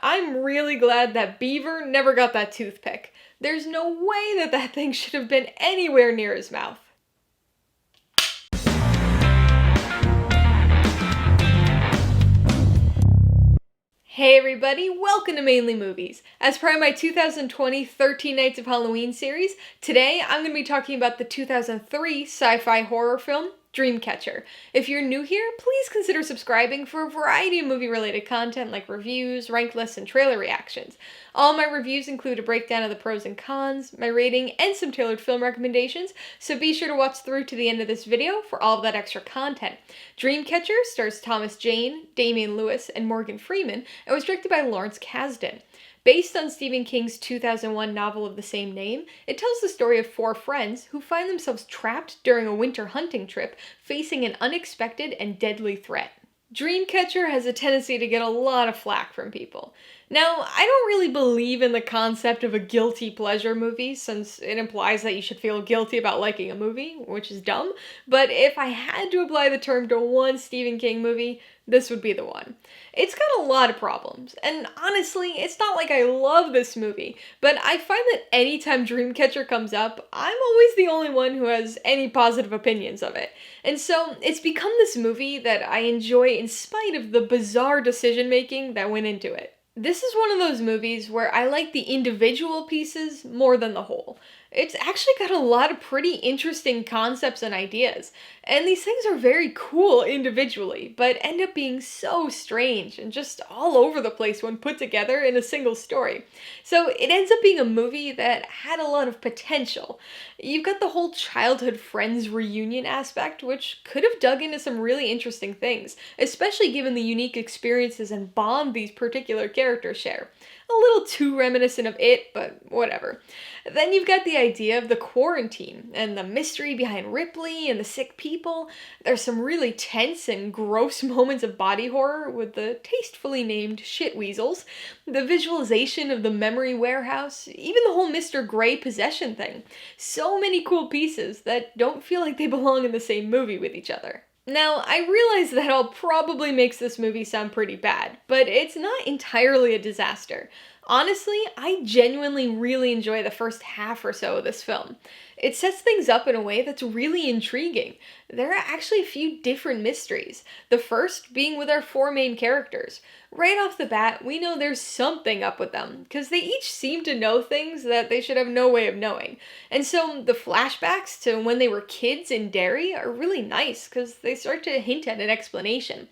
I'm really glad that Beaver never got that toothpick. There's no way that that thing should have been anywhere near his mouth. Hey everybody, welcome to Mainely Movies. As part of my 2020 13 Nights of Halloween series, today I'm going to be talking about the 2003 sci-fi horror film, Dreamcatcher. If you're new here, please consider subscribing for a variety of movie-related content like reviews, rank lists, and trailer reactions. All my reviews include a breakdown of the pros and cons, my rating, and some tailored film recommendations, so be sure to watch through to the end of this video for all of that extra content. Dreamcatcher stars Thomas Jane, Damian Lewis, and Morgan Freeman, and was directed by Lawrence Kasdan. Based on Stephen King's 2001 novel of the same name, it tells the story of four friends who find themselves trapped during a winter hunting trip, facing an unexpected and deadly threat. Dreamcatcher has a tendency to get a lot of flack from people. Now, I don't really believe in the concept of a guilty pleasure movie, since it implies that you should feel guilty about liking a movie, which is dumb, but if I had to apply the term to one Stephen King movie, this would be the one. It's got a lot of problems, and honestly, it's not like I love this movie, but I find that anytime Dreamcatcher comes up, I'm always the only one who has any positive opinions of it. And so, it's become this movie that I enjoy in spite of the bizarre decision-making that went into it. This is one of those movies where I like the individual pieces more than the whole. It's actually got a lot of pretty interesting concepts and ideas, and these things are very cool individually, but end up being so strange and just all over the place when put together in a single story. So it ends up being a movie that had a lot of potential. You've got the whole childhood friends reunion aspect, which could have dug into some really interesting things, especially given the unique experiences and bond these particular characters share. A little too reminiscent of it, but whatever. Then you've got the idea of the quarantine, and the mystery behind Ripley and the sick people. There's some really tense and gross moments of body horror with the tastefully named shit weasels, the visualization of the memory warehouse, even the whole Mr. Grey possession thing. So many cool pieces that don't feel like they belong in the same movie with each other. Now, I realize that all probably makes this movie sound pretty bad, but it's not entirely a disaster. Honestly, I genuinely really enjoy the first half or so of this film. It sets things up in a way that's really intriguing. There are actually a few different mysteries, the first being with our four main characters. Right off the bat, we know there's something up with them, because they each seem to know things that they should have no way of knowing. And so the flashbacks to when they were kids in Derry are really nice, because they start to hint at an explanation.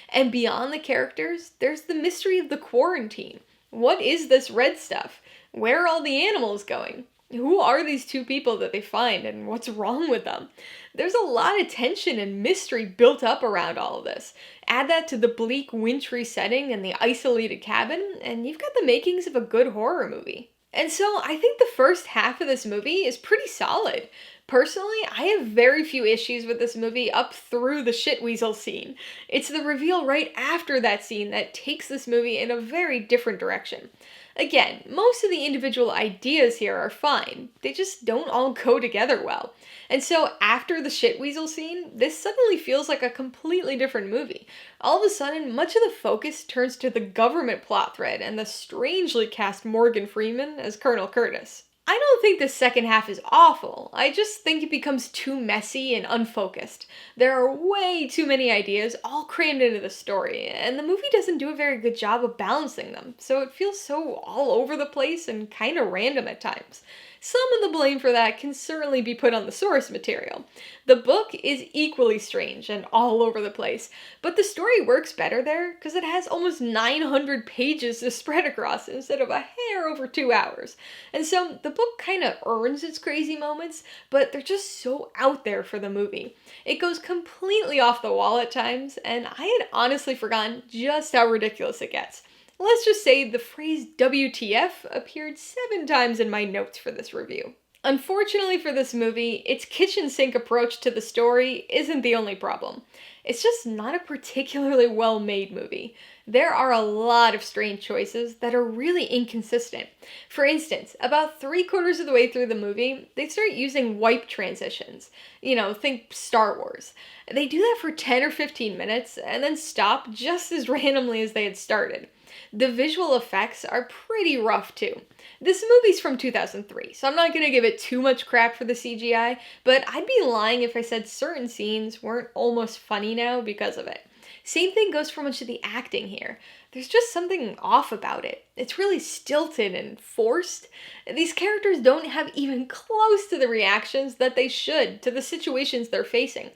And beyond the characters, there's the mystery of the quarantine. What is this red stuff? Where are all the animals going? Who are these two people that they find, and what's wrong with them? There's a lot of tension and mystery built up around all of this. Add that to the bleak, wintry setting and the isolated cabin, and you've got the makings of a good horror movie. And so I think the first half of this movie is pretty solid. Personally, I have very few issues with this movie up through the shitweasel scene. It's the reveal right after that scene that takes this movie in a very different direction. Again, most of the individual ideas here are fine, they just don't all go together well. And so after the shitweasel scene, this suddenly feels like a completely different movie. All of a sudden, much of the focus turns to the government plot thread and the strangely cast Morgan Freeman as Colonel Curtis. I don't think the second half is awful, I just think it becomes too messy and unfocused. There are way too many ideas all crammed into the story, and the movie doesn't do a very good job of balancing them, so it feels so all over the place and kinda random at times. Some of the blame for that can certainly be put on the source material. The book is equally strange and all over the place, but the story works better there because it has almost 900 pages to spread across instead of a hair over 2 hours. And so the book kind of earns its crazy moments, but they're just so out there for the movie. It goes completely off the wall at times, and I had honestly forgotten just how ridiculous it gets. Let's just say the phrase WTF appeared 7 times in my notes for this review. Unfortunately for this movie, its kitchen sink approach to the story isn't the only problem. It's just not a particularly well-made movie. There are a lot of strange choices that are really inconsistent. For instance, about 3/4 of the way through the movie, they start using wipe transitions. Think Star Wars. They do that for 10 or 15 minutes and then stop just as randomly as they had started. The visual effects are pretty rough too. This movie's from 2003, so I'm not gonna give it too much crap for the CGI, but I'd be lying if I said certain scenes weren't almost funny now because of it. Same thing goes for much of the acting here. There's just something off about it. It's really stilted and forced. These characters don't have even close to the reactions that they should to the situations they're facing.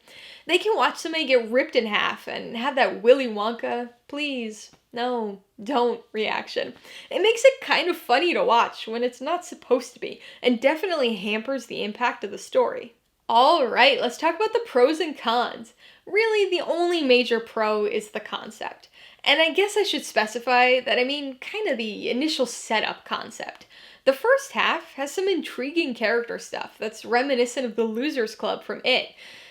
They can watch somebody get ripped in half and have that Willy Wonka, please, no, don't reaction. It makes it kind of funny to watch when it's not supposed to be, and definitely hampers the impact of the story. Alright, let's talk about the pros and cons. Really, the only major pro is the concept. And I guess I should specify that I mean kind of the initial setup concept. The first half has some intriguing character stuff that's reminiscent of the Losers Club from It.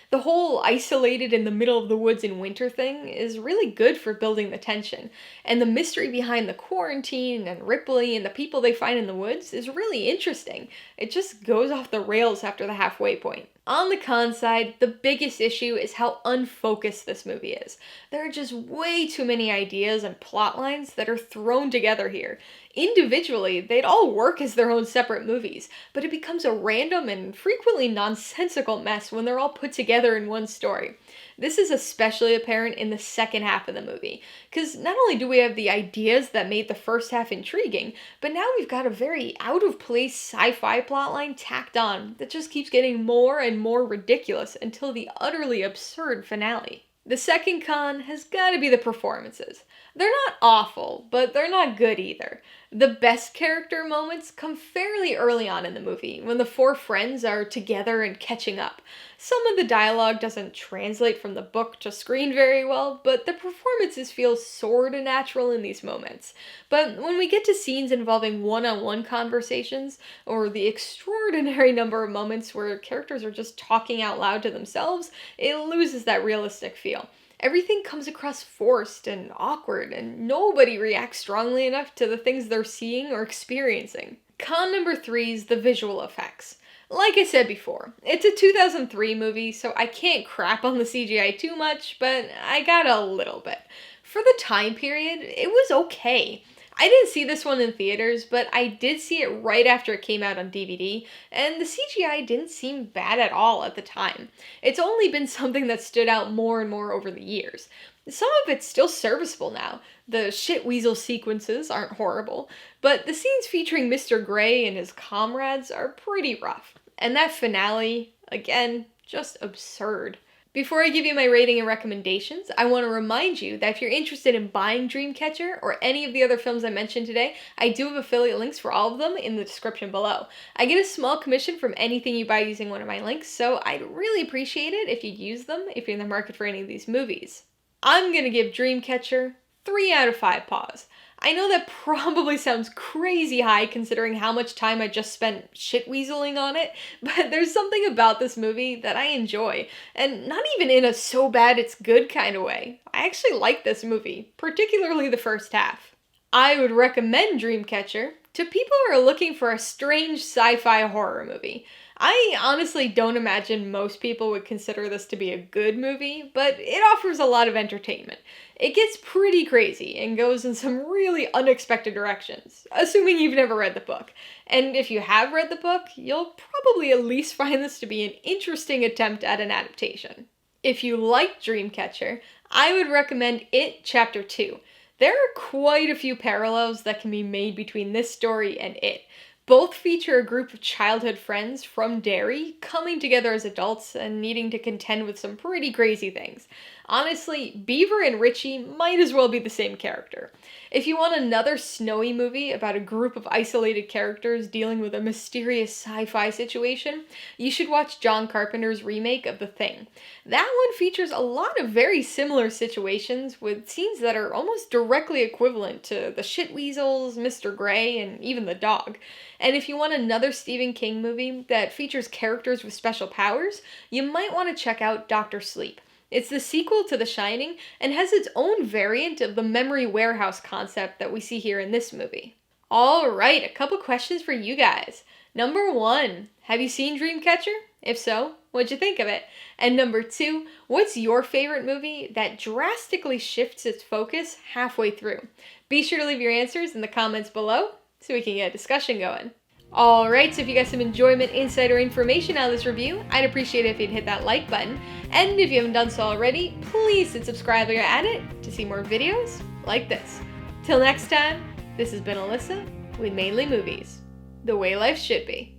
The whole isolated in the middle of the woods in winter thing is really good for building the tension, and the mystery behind the quarantine and Ripley and the people they find in the woods is really interesting. It just goes off the rails after the halfway point. On the con side, the biggest issue is how unfocused this movie is. There are just way too many ideas and plot lines that are thrown together here. Individually, they'd all work as their own separate movies, but it becomes a random and frequently nonsensical mess when they're all put together in one story. This is especially apparent in the second half of the movie, because not only do we have the ideas that made the first half intriguing, but now we've got a very out-of-place sci-fi plotline tacked on that just keeps getting more and more ridiculous until the utterly absurd finale. The second con has got to be the performances. They're not awful, but they're not good either. The best character moments come fairly early on in the movie, when the four friends are together and catching up. Some of the dialogue doesn't translate from the book to screen very well, but the performances feel sorta natural in these moments. But when we get to scenes involving one-on-one conversations, or the extraordinary number of moments where characters are just talking out loud to themselves, it loses that realistic feel. Everything comes across forced and awkward, and nobody reacts strongly enough to the things they're seeing or experiencing. Con number 3 is the visual effects. Like I said before, it's a 2003 movie, so I can't crap on the CGI too much, but I got a little bit. For the time period, it was okay. I didn't see this one in theaters, but I did see it right after it came out on DVD, and the CGI didn't seem bad at all at the time. It's only been something that stood out more and more over the years. Some of it's still serviceable now. The shit weasel sequences aren't horrible, but the scenes featuring Mr. Grey and his comrades are pretty rough. And that finale, again, just absurd. Before I give you my rating and recommendations, I want to remind you that if you're interested in buying Dreamcatcher or any of the other films I mentioned today, I do have affiliate links for all of them in the description below. I get a small commission from anything you buy using one of my links, so I'd really appreciate it if you'd use them if you're in the market for any of these movies. I'm gonna give Dreamcatcher 3 out of 5 paws. I know that probably sounds crazy high considering how much time I just spent shitweaseling on it, but there's something about this movie that I enjoy, and not even in a so bad it's good kind of way. I actually like this movie, particularly the first half. I would recommend Dreamcatcher to people who are looking for a strange sci-fi horror movie. I honestly don't imagine most people would consider this to be a good movie, but it offers a lot of entertainment. It gets pretty crazy and goes in some really unexpected directions, assuming you've never read the book. And if you have read the book, you'll probably at least find this to be an interesting attempt at an adaptation. If you like Dreamcatcher, I would recommend It Chapter 2. There are quite a few parallels that can be made between this story and It. Both feature a group of childhood friends from Derry coming together as adults and needing to contend with some pretty crazy things. Honestly, Beaver and Richie might as well be the same character. If you want another snowy movie about a group of isolated characters dealing with a mysterious sci-fi situation, you should watch John Carpenter's remake of The Thing. That one features a lot of very similar situations with scenes that are almost directly equivalent to the shitweasels, Mr. Grey, and even the dog. And if you want another Stephen King movie that features characters with special powers, you might want to check out Dr. Sleep. It's the sequel to The Shining and has its own variant of the memory warehouse concept that we see here in this movie. Alright, a couple questions for you guys. Number 1, have you seen Dreamcatcher? If so, what'd you think of it? And number 2, what's your favorite movie that drastically shifts its focus halfway through? Be sure to leave your answers in the comments below so we can get a discussion going. Alright, so if you got some enjoyment, insight, or information out of this review, I'd appreciate it if you'd hit that like button. And if you haven't done so already, please hit subscribe while you're at it to see more videos like this. Till next time, this has been Alyssa with Mainly Movies, the way life should be.